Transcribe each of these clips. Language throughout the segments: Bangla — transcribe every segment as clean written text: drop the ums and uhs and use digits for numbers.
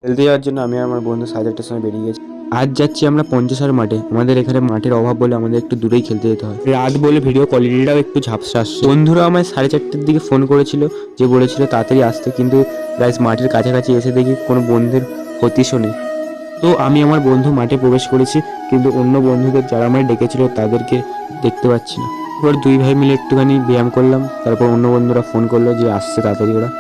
খেলতে যাওয়ার জন্য আমি আর আমার বন্ধু 4:30টার সময় বেরিয়ে গেছি। আজ যাচ্ছি আমরা পঞ্চসার মাঠে। আমাদের এখানে মাঠের অভাব বলে আমাদের একটু দূরেই খেলতে যেতে হয়। রাত বলে ভিডিও কোয়ালিটিটাও একটু ঝাপসা আসছে। বন্ধুরা আমায় 4:30টার দিকে ফোন করেছিল, যে বলেছিল তাড়াতাড়ি আসতে, কিন্তু গাইস মাঠের কাছাকাছি এসে দেখি কোনো বন্ধুর হদিশও নেই। তো আমি আমার বন্ধু মাঠে প্রবেশ করেছি, কিন্তু অন্য বন্ধুদের যারা আমায় ডেকেছিল তাদেরকে দেখতে পাচ্ছি না। এবার দুই ভাই মিলে একটুখানি ব্যায়াম করলাম, তারপর অন্য বন্ধুরা ফোন করলো যে আসছে তাড়াতাড়ি ওরা।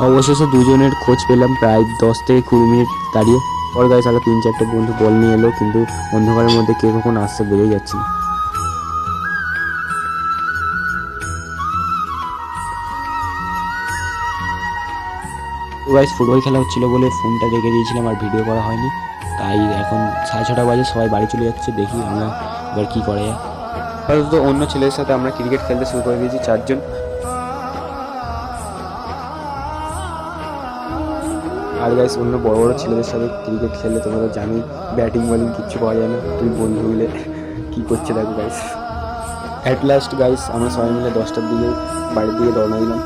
অবশেষে দুজনের খোঁজ পেলাম প্রায় 10 থেকে 20 মিনিট দাঁড়িয়ে। পর গাইস আরো 3-4টে বন্ধু বল নিয়ে এলো, কিন্তু অন্ধকারের মধ্যে কে কখন আসছে বোঝাই যাচ্ছে না। তো গাইস ফুটবল খেলা হচ্ছিল বলে ফোনটা রেখে দিয়েছিলাম, আর ভিডিও করা হয়নি। তাই এখন 6:30 বাজে, সবাই বাড়ি চলে যাচ্ছে, দেখি আমরা এবার কী করা যায়। আপাতত অন্য ছেলেদের সাথে আমরা ক্রিকেট খেলতে শুরু করে দিয়েছি 4জন। আর গাইস অন্য বড় বড় ছেলেদের সাথে ক্রিকেট খেললে তোমরা তো জানোই, ব্যাটিং বলিং কিচ্ছু পাওয়া যায় না। তুই বন্ধু মিলে কী করছে দেখো গাইস। অ্যাট লাস্ট গাইস আমরা সবাই মিলে 10টার দিকে বাড়ির দিকে রওনা দিলাম।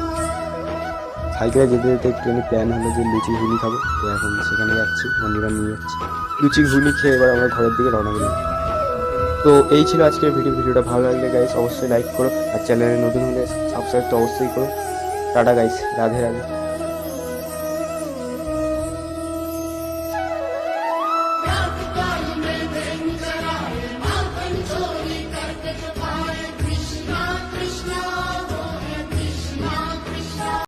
সাইকেলে যেতে যেতে একটুখানি প্ল্যান হলো যে লুচি ঘুগনি খাবো, তো এখন সেখানে যাচ্ছি, বন্ধুরা নিয়ে যাচ্ছি। লুচি ঘুগনি খেয়ে এবার আমরা ঘরের দিকে রওনা দিলাম। তো এই ছিল আজকের ভিডিওটা ভালো লাগলে গাইস অবশ্যই লাইক করো, আর চ্যানেলে নতুন হলে সাবস্ক্রাইব তো অবশ্যই করো। Tata guys, Radhe Radhe.